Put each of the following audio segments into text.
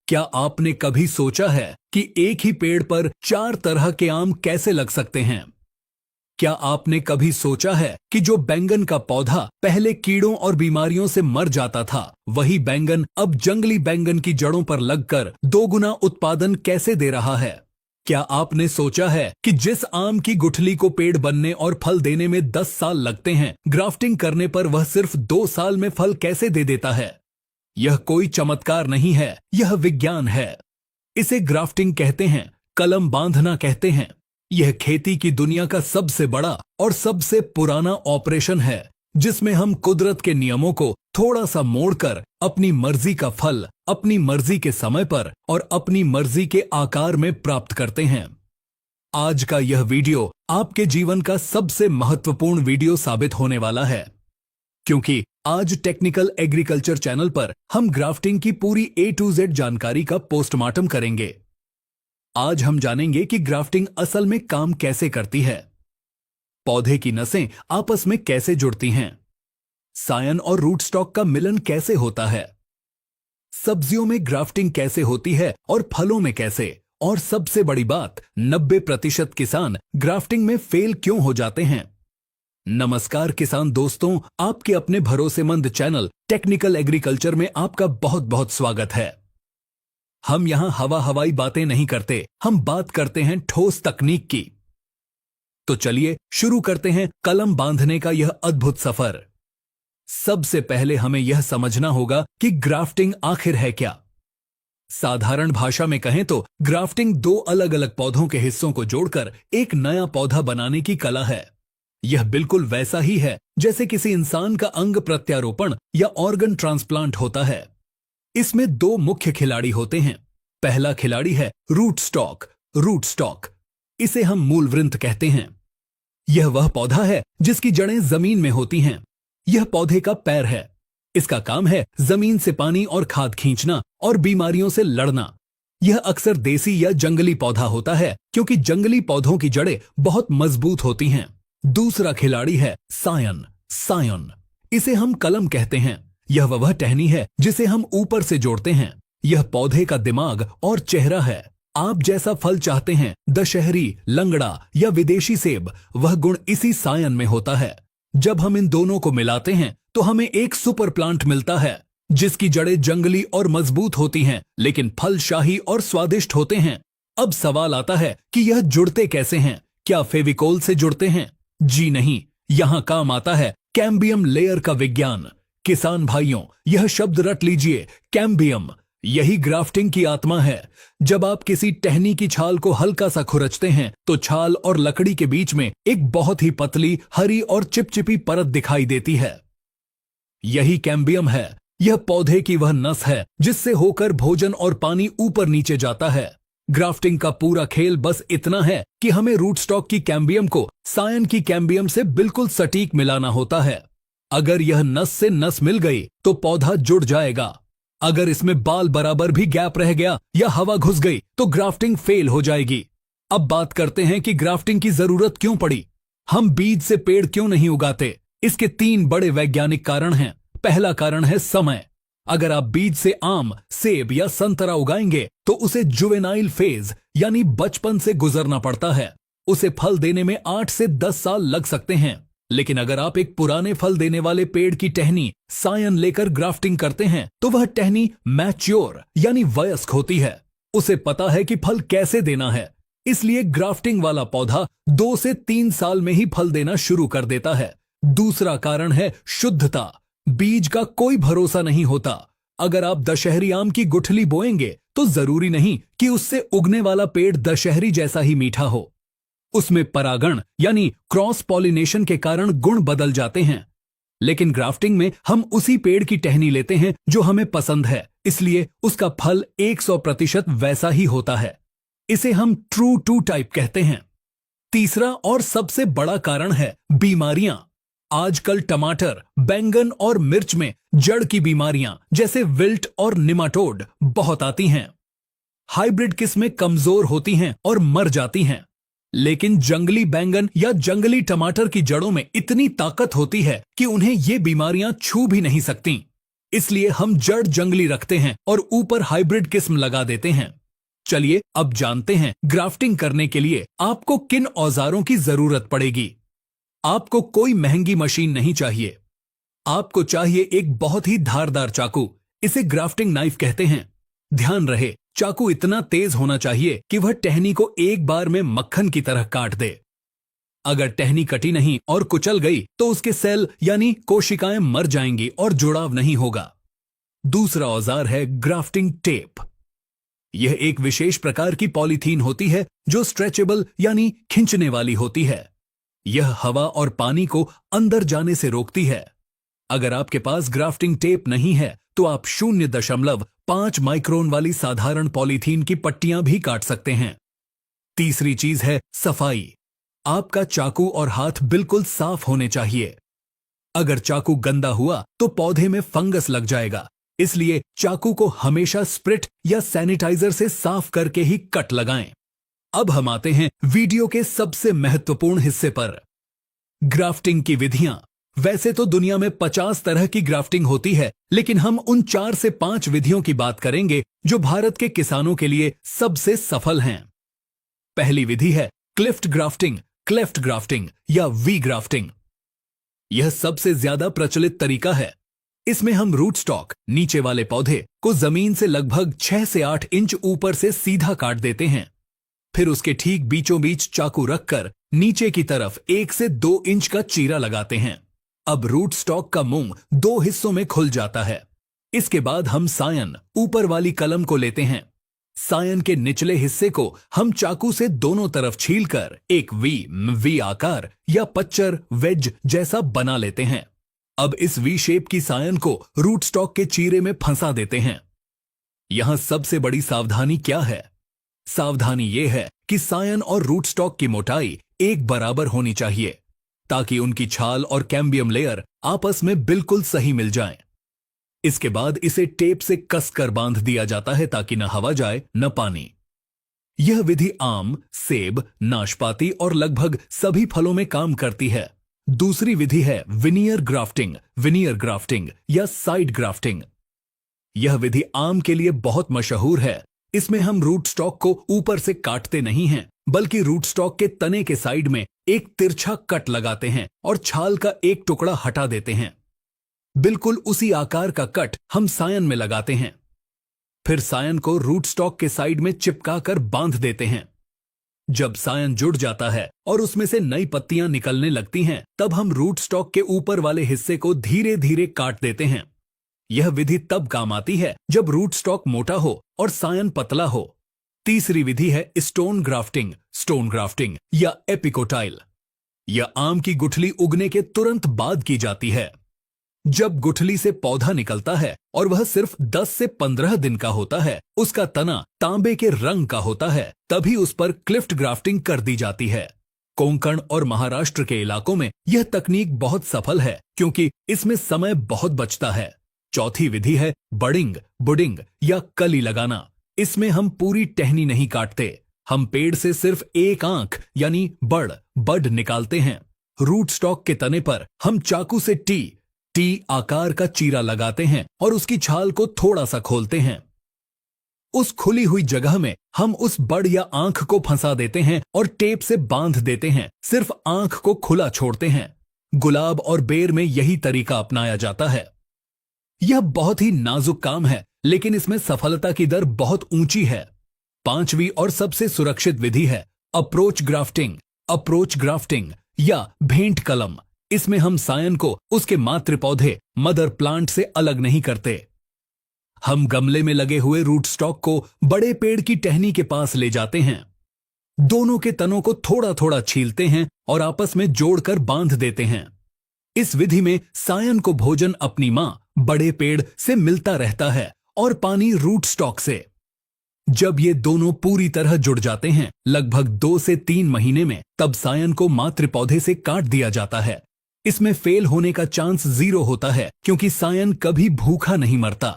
क्या आपने कभी सोचा है कि एक ही पेड़ पर 4 तरह के आम कैसे लग सकते हैं? क्या आपने कभी सोचा है कि जो बैंगन का पौधा पहले कीड़ों और बीमारियों से मर जाता था, वही बैंगन अब जंगली बैंगन की जड़ों पर लगकर 2 गुना उत्पादन कैसे दे रहा है? क्या आपने सोचा है कि जिस आम की गुठली को पेड़ बनने और फल देने में 10 साल लगते हैं, ग्राफ्टिंग करने पर वह सिर्फ 2 साल में फल कैसे दे देता है? यह कोई चमत्कार नहीं है, यह विज्ञान है। इसे ग्राफ्टिंग कहते हैं, कलम बांधना कहते हैं। यह खेती की दुनिया का सबसे बड़ा और सबसे पुराना ऑपरेशन है, जिसमें हम कुदरत के नियमों को थोड़ा सा मोड़कर अपनी मर्जी का फल अपनी मर्जी के समय पर और अपनी मर्जी के आकार में प्राप्त करते हैं। आज का यह वीडियो आपके जीवन का सबसे महत्वपूर्ण वीडियो साबित होने वाला है, क्योंकि आज टेक्निकल एग्रीकल्चर चैनल पर हम ग्राफ्टिंग की पूरी A to Z जानकारी का पोस्टमार्टम करेंगे। आज हम जानेंगे कि ग्राफ्टिंग असल में काम कैसे करती है, पौधे की नसें आपस में कैसे जुड़ती हैं, सायन और रूट स्टॉक का मिलन कैसे होता है, सब्जियों में ग्राफ्टिंग कैसे होती है और फलों में कैसे, और सबसे बड़ी बात, 90% किसान ग्राफ्टिंग में फेल क्यों हो जाते हैं। नमस्कार किसान दोस्तों, आपके अपने भरोसेमंद चैनल टेक्निकल एग्रीकल्चर में आपका बहुत बहुत स्वागत है। हम यहां हवाई बातें नहीं करते, हम बात करते हैं ठोस तकनीक की। तो चलिए शुरू करते हैं कलम बांधने का यह अद्भुत सफर। सबसे पहले हमें यह समझना होगा कि ग्राफ्टिंग आखिर है क्या। साधारण भाषा में कहें तो ग्राफ्टिंग 2 अलग अलग पौधों के हिस्सों को जोड़कर एक नया पौधा बनाने की कला है। यह बिल्कुल वैसा ही है जैसे किसी इंसान का अंग प्रत्यारोपण या ऑर्गन ट्रांसप्लांट होता है। इसमें 2 मुख्य खिलाड़ी होते हैं। पहला खिलाड़ी है रूट स्टॉक। इसे हम मूलवृंत कहते हैं। यह वह पौधा है जिसकी जड़ें जमीन में होती हैं। यह पौधे का पैर है। इसका काम है जमीन से पानी और खाद खींचना और बीमारियों से लड़ना। यह अक्सर देसी या जंगली पौधा होता है, क्योंकि जंगली पौधों की जड़ें बहुत मजबूत होती हैं। दूसरा खिलाड़ी है सायन। इसे हम कलम कहते हैं। यह वह टहनी है जिसे हम ऊपर से जोड़ते हैं। यह पौधे का दिमाग और चेहरा है। आप जैसा फल चाहते हैं, दशहरी, लंगड़ा या विदेशी सेब, वह गुण इसी सायन में होता है। जब हम इन दोनों को मिलाते हैं तो हमें एक सुपर प्लांट मिलता है, जिसकी जड़ें जंगली और मजबूत होती हैं, लेकिन फल शाही और स्वादिष्ट होते हैं। अब सवाल आता है कि यह जुड़ते कैसे हैं? क्या फेविकोल से जुड़ते हैं? जी नहीं, यहां काम आता है कैम्बियम लेयर का विज्ञान। किसान भाइयों, यह शब्द रट लीजिए, कैम्बियम। यही ग्राफ्टिंग की आत्मा है। जब आप किसी टहनी की छाल को हल्का सा खुरचते हैं तो छाल और लकड़ी के बीच में एक बहुत ही पतली, हरी और चिपचिपी परत दिखाई देती है। यही कैम्बियम है। यह पौधे की वह नस है जिससे होकर भोजन और पानी ऊपर नीचे जाता है। ग्राफ्टिंग का पूरा खेल बस इतना है कि हमें रूट स्टॉक की कैम्बियम को सायन की कैम्बियम से बिल्कुल सटीक मिलाना होता है। अगर यह नस से नस मिल गई तो पौधा जुड़ जाएगा। अगर इसमें बाल बराबर भी गैप रह गया या हवा घुस गई तो ग्राफ्टिंग फेल हो जाएगी। अब बात करते हैं कि ग्राफ्टिंग की जरूरत क्यों पड़ी। हम बीज से पेड़ क्यों नहीं उगाते? इसके 3 बड़े वैज्ञानिक कारण हैं। पहला कारण है समय। अगर आप बीज से आम, सेब या संतरा उगाएंगे तो उसे जुवेनाइल फेज यानी बचपन से गुजरना पड़ता है। उसे फल देने में 8 से 10 साल लग सकते हैं। लेकिन अगर आप एक पुराने फल देने वाले पेड़ की टहनी सायन लेकर ग्राफ्टिंग करते हैं तो वह टहनी मैच्योर यानी वयस्क होती है। उसे पता है कि फल कैसे देना है, इसलिए ग्राफ्टिंग वाला पौधा 2 से 3 साल में ही फल देना शुरू कर देता है। दूसरा कारण है शुद्धता। बीज का कोई भरोसा नहीं होता। अगर आप दशहरी आम की गुठली बोएंगे तो जरूरी नहीं कि उससे उगने वाला पेड़ दशहरी जैसा ही मीठा हो। उसमें परागण यानी क्रॉस पॉलिनेशन के कारण गुण बदल जाते हैं। लेकिन ग्राफ्टिंग में हम उसी पेड़ की टहनी लेते हैं जो हमें पसंद है, इसलिए उसका फल 100% वैसा ही होता है। इसे हम ट्रू टू टाइप कहते हैं। तीसरा और सबसे बड़ा कारण है बीमारियां। आजकल टमाटर, बैंगन और मिर्च में जड़ की बीमारियां जैसे विल्ट और निमाटोड बहुत आती हैं। हाइब्रिड किस्में कमजोर होती हैं और मर जाती हैं। लेकिन जंगली बैंगन या जंगली टमाटर की जड़ों में इतनी ताकत होती है कि उन्हें ये बीमारियां छू भी नहीं सकती। इसलिए हम जड़ जंगली रखते हैं और ऊपर हाइब्रिड किस्म लगा देते हैं। चलिए अब जानते हैं ग्राफ्टिंग करने के लिए आपको किन औजारों की जरूरत पड़ेगी। आपको कोई महंगी मशीन नहीं चाहिए। आपको चाहिए एक बहुत ही धारदार चाकू, इसे ग्राफ्टिंग नाइफ कहते हैं। ध्यान रहे, चाकू इतना तेज होना चाहिए कि वह टहनी को एक बार में मक्खन की तरह काट दे। अगर टहनी कटी नहीं और कुचल गई तो उसके सेल यानी कोशिकाएं मर जाएंगी और जुड़ाव नहीं होगा। दूसरा औजार है ग्राफ्टिंग टेप। यह एक विशेष प्रकार की पॉलीथीन होती है जो स्ट्रेचेबल यानी खींचने वाली होती है। यह हवा और पानी को अंदर जाने से रोकती है। अगर आपके पास ग्राफ्टिंग टेप नहीं है तो आप 0.5 माइक्रोन वाली साधारण पॉलीथीन की पट्टियां भी काट सकते हैं। तीसरी चीज है सफाई। आपका चाकू और हाथ बिल्कुल साफ होने चाहिए। अगर चाकू गंदा हुआ तो पौधे में फंगस लग जाएगा, इसलिए चाकू को हमेशा स्प्रिट या सैनिटाइजर से साफ करके ही कट लगाएं। अब हम आते हैं वीडियो के सबसे महत्वपूर्ण हिस्से पर, ग्राफ्टिंग की विधियां। वैसे तो दुनिया में 50 तरह की ग्राफ्टिंग होती है, लेकिन हम उन 4 से 5 विधियों की बात करेंगे जो भारत के किसानों के लिए सबसे सफल हैं। पहली विधि है क्लिफ्ट ग्राफ्टिंग, क्लेफ्ट ग्राफ्टिंग या वी ग्राफ्टिंग। यह सबसे ज्यादा प्रचलित तरीका है। इसमें हम रूट स्टॉक, नीचे वाले पौधे को जमीन से लगभग 6 से 8 इंच ऊपर से सीधा काट देते हैं। फिर उसके ठीक बीचों बीच चाकू रखकर नीचे की तरफ 1 से 2 इंच का चीरा लगाते हैं। अब रूट स्टॉक का मुंह 2 हिस्सों में खुल जाता है। इसके बाद हम सायन, ऊपर वाली कलम को लेते हैं। सायन के निचले हिस्से को हम चाकू से दोनों तरफ छीलकर एक वी आकार या पच्चर वेज जैसा बना लेते हैं। अब इस वी शेप की सायन को रूट स्टॉक के चीरे में फंसा देते हैं। यहां सबसे बड़ी सावधानी क्या है? सावधानी यह है कि सायन और रूट स्टॉक की मोटाई एक बराबर होनी चाहिए, ताकि उनकी छाल और कैम्बियम लेयर आपस में बिल्कुल सही मिल जाएं। इसके बाद इसे टेप से कसकर बांध दिया जाता है ताकि न हवा जाए न पानी। यह विधि आम, सेब, नाशपाती और लगभग सभी फलों में काम करती है। दूसरी विधि है विनियर ग्राफ्टिंग या साइड ग्राफ्टिंग। यह विधि आम के लिए बहुत मशहूर है। इसमें हम रूट स्टॉक को ऊपर से काटते नहीं हैं, बल्कि रूट स्टॉक के तने के साइड में एक तिरछा कट लगाते हैं और छाल का एक टुकड़ा हटा देते हैं। बिल्कुल उसी आकार का कट हम सायन में लगाते हैं। फिर सायन को रूट स्टॉक के साइड में चिपकाकर बांध देते हैं। जब सायन जुड़ जाता है और उसमें से नई पत्तियां निकलने लगती हैं, तब हम रूट स्टॉक के ऊपर वाले हिस्से को धीरे धीरे काट देते हैं। यह विधि तब काम आती है जब रूट स्टॉक मोटा हो और सायन पतला हो। तीसरी विधि है स्टोन ग्राफ्टिंग या एपिकोटाइल। यह आम की गुठली उगने के तुरंत बाद की जाती है। जब गुठली से पौधा निकलता है और वह सिर्फ 10 से 15 दिन का होता है, उसका तना तांबे के रंग का होता है, तभी उस पर क्लिफ्ट ग्राफ्टिंग कर दी जाती है। कोंकण और महाराष्ट्र के इलाकों में यह तकनीक बहुत सफल है क्योंकि इसमें समय बहुत बचता है। चौथी विधि है बुडिंग या कली लगाना। इसमें हम पूरी टहनी नहीं काटते, हम पेड़ से सिर्फ एक आंख यानी बड निकालते हैं। रूट स्टॉक के तने पर हम चाकू से टी आकार का चीरा लगाते हैं और उसकी छाल को थोड़ा सा खोलते हैं। उस खुली हुई जगह में हम उस बड़ या आंख को फंसा देते हैं और टेप से बांध देते हैं, सिर्फ आंख को खुला छोड़ते हैं। गुलाब और बेर में यही तरीका अपनाया जाता है। यह बहुत ही नाजुक काम है, लेकिन इसमें सफलता की दर बहुत ऊंची है। पांचवी और सबसे सुरक्षित विधि है अप्रोच ग्राफ्टिंग या भेंट कलम। इसमें हम सायन को उसके मातृ पौधे मदर प्लांट से अलग नहीं करते। हम गमले में लगे हुए रूट स्टॉक को बड़े पेड़ की टहनी के पास ले जाते हैं, दोनों के तनों को थोड़ा थोड़ा छीलते हैं और आपस में जोड़कर बांध देते हैं। इस विधि में सायन को भोजन अपनी मां बड़े पेड़ से मिलता रहता है और पानी रूट स्टॉक से। जब ये दोनों पूरी तरह जुड़ जाते हैं, लगभग 2 से 3 महीने में, तब सायन को मातृ पौधे से काट दिया जाता है। इसमें फेल होने का चांस 0 होता है क्योंकि सायन कभी भूखा नहीं मरता।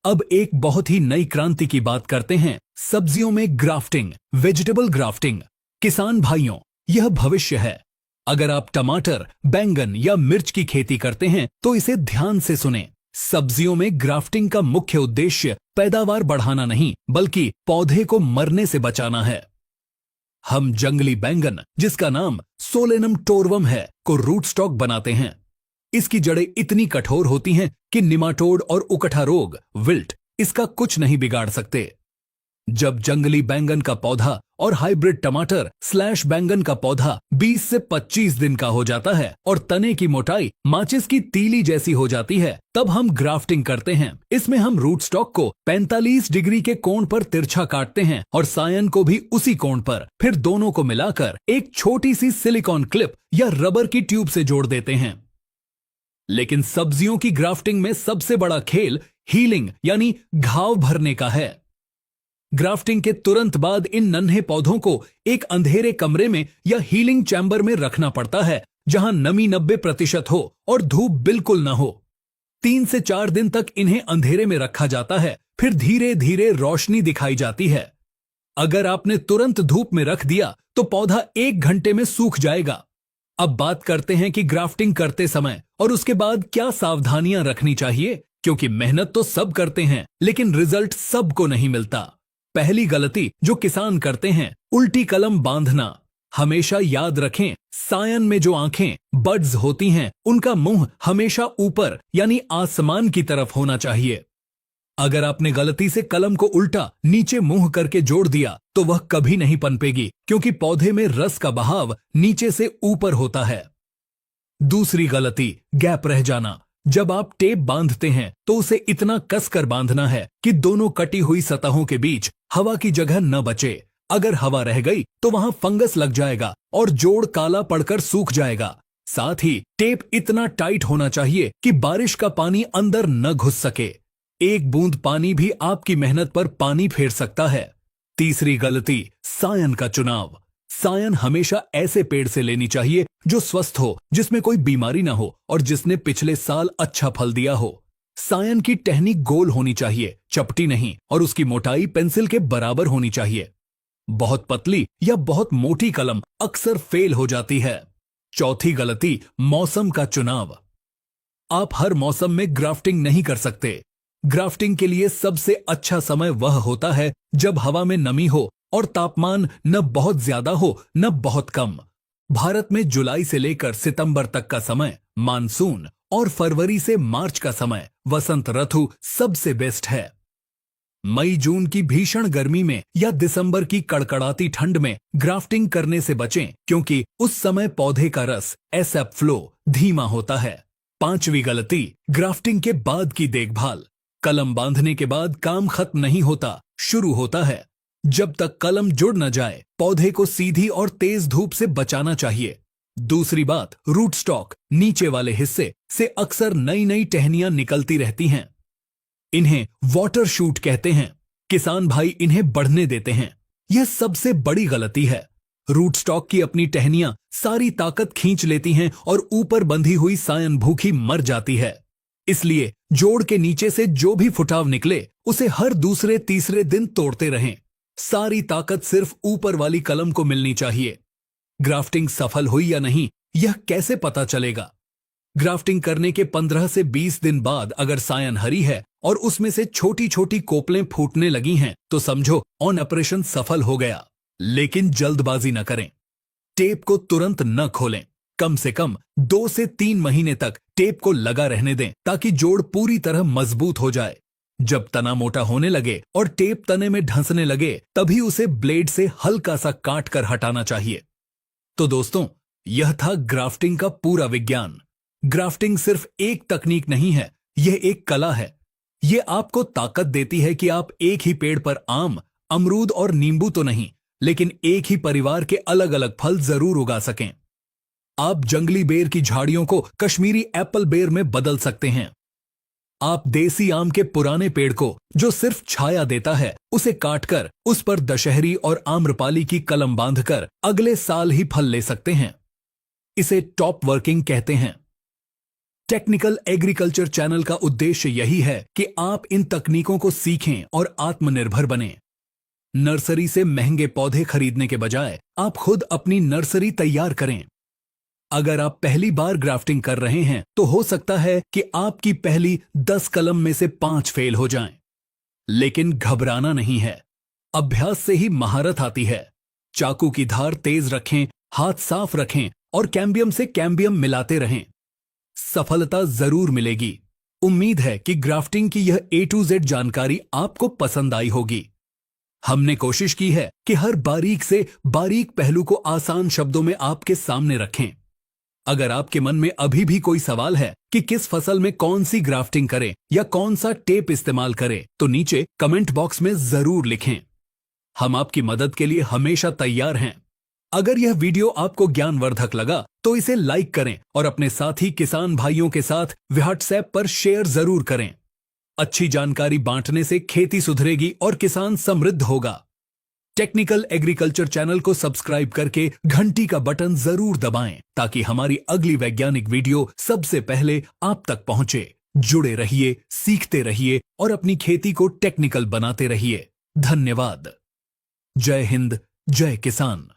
अब एक बहुत ही नई क्रांति की बात करते हैं, सब्जियों में ग्राफ्टिंग, वेजिटेबल ग्राफ्टिंग। किसान भाइयों, यह भविष्य है। अगर आप टमाटर, बैंगन या मिर्च की खेती करते हैं तो इसे ध्यान से सुनें। सब्जियों में ग्राफ्टिंग का मुख्य उद्देश्य पैदावार बढ़ाना नहीं, बल्कि पौधे को मरने से बचाना है। हम जंगली बैंगन, जिसका नाम सोलेनम टोरवम है, को रूट स्टॉक बनाते हैं। इसकी जड़ें इतनी कठोर होती हैं कि निमाटोड और उकठा रोग, विल्ट, इसका कुछ नहीं बिगाड़ सकते। जब जंगली बैंगन का पौधा और हाइब्रिड टमाटर / बैंगन का पौधा 20 से 25 दिन का हो जाता है और तने की मोटाई माचिस की तीली जैसी हो जाती है, तब हम ग्राफ्टिंग करते हैं। इसमें हम रूट स्टॉक को 45 डिग्री के कोण पर तिरछा काटते हैं और सायन को भी उसी कोण पर, फिर दोनों को मिलाकर एक छोटी सी सिलिकॉन क्लिप या रबर की ट्यूब से जोड़ देते हैं। लेकिन सब्जियों की ग्राफ्टिंग में सबसे बड़ा खेल हीलिंग यानी घाव भरने का है। ग्राफ्टिंग के तुरंत बाद इन नन्हे पौधों को एक अंधेरे कमरे में या हीलिंग चैम्बर में रखना पड़ता है, जहां नमी 90% हो और धूप बिल्कुल न हो। 3 से 4 दिन तक इन्हें अंधेरे में रखा जाता है, फिर धीरे धीरे रोशनी दिखाई जाती है। अगर आपने तुरंत धूप में रख दिया तो पौधा 1 घंटे में सूख जाएगा। अब बात करते हैं कि ग्राफ्टिंग करते समय और उसके बाद क्या सावधानियां रखनी चाहिए, क्योंकि मेहनत तो सब करते हैं, लेकिन रिजल्ट सबको नहीं मिलता। पहली गलती जो किसान करते हैं, उल्टी कलम बांधना। हमेशा याद रखें, सायन में जो आंखें, बड्स होती हैं, उनका मुंह हमेशा ऊपर यानी आसमान की तरफ होना चाहिए। अगर आपने गलती से कलम को उल्टा नीचे मुंह करके जोड़ दिया तो वह कभी नहीं पनपेगी, क्योंकि पौधे में रस का बहाव नीचे से ऊपर होता है। दूसरी गलती, गैप रह जाना। जब आप टेप बांधते हैं तो उसे इतना कसकर बांधना है कि दोनों कटी हुई सतहों के बीच हवा की जगह न बचे। अगर हवा रह गई तो वहां फंगस लग जाएगा और जोड़ काला पड़कर सूख जाएगा। साथ ही टेप इतना टाइट होना चाहिए कि बारिश का पानी अंदर न घुस सके। एक बूंद पानी भी आपकी मेहनत पर पानी फेर सकता है। तीसरी गलती, सायन का चुनाव। सायन हमेशा ऐसे पेड़ से लेनी चाहिए जो स्वस्थ हो, जिसमें कोई बीमारी ना हो और जिसने पिछले साल अच्छा फल दिया हो। सायन की टहनी गोल होनी चाहिए, चपटी नहीं, और उसकी मोटाई पेंसिल के बराबर होनी चाहिए। बहुत पतली या बहुत मोटी कलम अक्सर फेल हो जाती है। चौथी गलती, मौसम का चुनाव। आप हर मौसम में ग्राफ्टिंग नहीं कर सकते। ग्राफ्टिंग के लिए सबसे अच्छा समय वह होता है जब हवा में नमी हो और तापमान न बहुत ज्यादा हो न बहुत कम। भारत में जुलाई से लेकर सितंबर तक का समय मानसून और फरवरी से मार्च का समय वसंत ऋतु सबसे बेस्ट है। मई जून की भीषण गर्मी में या दिसंबर की कड़कड़ाती ठंड में ग्राफ्टिंग करने से बचें, क्योंकि उस समय पौधे का रस एसएफ फ्लो धीमा होता है। पांचवी गलती, ग्राफ्टिंग के बाद की देखभाल। कलम बांधने के बाद काम खत्म नहीं होता, शुरू होता है। जब तक कलम जुड़ न जाए, पौधे को सीधी और तेज धूप से बचाना चाहिए। दूसरी बात, रूट स्टॉक, नीचे वाले हिस्से से अक्सर नई नई टहनियां निकलती रहती हैं। इन्हें वाटर शूट कहते हैं। किसान भाई इन्हें बढ़ने देते हैं। यह सबसे बड़ी गलती है। रूट स्टॉक की अपनी टहनियां सारी ताकत खींच लेती हैं और ऊपर बंधी हुई सायन भूखी मर जाती है। इसलिए जोड़ के नीचे से जो भी फुटाव निकले उसे हर दूसरे तीसरे दिन तोड़ते रहें। सारी ताकत सिर्फ ऊपर वाली कलम को मिलनी चाहिए। ग्राफ्टिंग सफल हुई या नहीं, यह कैसे पता चलेगा? ग्राफ्टिंग करने के 15 से 20 दिन बाद अगर सायन हरी है और उसमें से छोटी छोटी कोपलें फूटने लगी हैं, तो समझो ऑन ऑपरेशन सफल हो गया। लेकिन जल्दबाजी न करें। टेप को तुरंत न खोलें। कम से कम 2 से 3 महीने तक टेप को लगा रहने दें, ताकि जोड़ पूरी तरह मजबूत हो जाए। जब तना मोटा होने लगे और टेप तने में ढंसने लगे, तभी उसे ब्लेड से हल्का सा काट कर हटाना चाहिए। तो दोस्तों, यह था ग्राफ्टिंग का पूरा विज्ञान। ग्राफ्टिंग सिर्फ एक तकनीक नहीं है, यह एक कला है। यह आपको ताकत देती है कि आप एक ही पेड़ पर आम, अमरूद और नींबू तो नहीं, लेकिन एक ही परिवार के अलग अलग फल जरूर उगा सकें। आप जंगली बेर की झाड़ियों को कश्मीरी एप्पल बेर में बदल सकते हैं। आप देसी आम के पुराने पेड़ को, जो सिर्फ छाया देता है, उसे काटकर उस पर दशहरी और आम्रपाली की कलम बांधकर अगले साल ही फल ले सकते हैं। इसे टॉप वर्किंग कहते हैं। टेक्निकल एग्रीकल्चर चैनल का उद्देश्य यही है कि आप इन तकनीकों को सीखें और आत्मनिर्भर बनें। नर्सरी से महंगे पौधे खरीदने के बजाय आप खुद अपनी नर्सरी तैयार करें। अगर आप पहली बार ग्राफ्टिंग कर रहे हैं तो हो सकता है कि आपकी पहली 10 कलम में से 5 फेल हो जाएं। लेकिन घबराना नहीं है, अभ्यास से ही महारत आती है। चाकू की धार तेज रखें, हाथ साफ रखें और कैम्बियम से कैम्बियम मिलाते रहें। सफलता जरूर मिलेगी। उम्मीद है कि ग्राफ्टिंग की यह A to Z जानकारी आपको पसंद आई होगी। हमने कोशिश की है कि हर बारीक से बारीक पहलू को आसान शब्दों में आपके सामने रखें। अगर आपके मन में अभी भी कोई सवाल है कि किस फसल में कौन सी ग्राफ्टिंग करें या कौन सा टेप इस्तेमाल करें, तो नीचे कमेंट बॉक्स में जरूर लिखें। हम आपकी मदद के लिए हमेशा तैयार हैं। अगर यह वीडियो आपको ज्ञानवर्धक लगा तो इसे लाइक करें और अपने साथी किसान भाइयों के साथ व्हाट्सएप पर शेयर जरूर करें। अच्छी जानकारी बांटने से खेती सुधरेगी और किसान समृद्ध होगा। टेक्निकल एग्रीकल्चर चैनल को सब्सक्राइब करके घंटी का बटन जरूर दबाएं ताकि हमारी अगली वैज्ञानिक वीडियो सबसे पहले आप तक पहुंचे। जुड़े रहिए, सीखते रहिए और अपनी खेती को टेक्निकल बनाते रहिए। धन्यवाद। जय हिंद, जय किसान।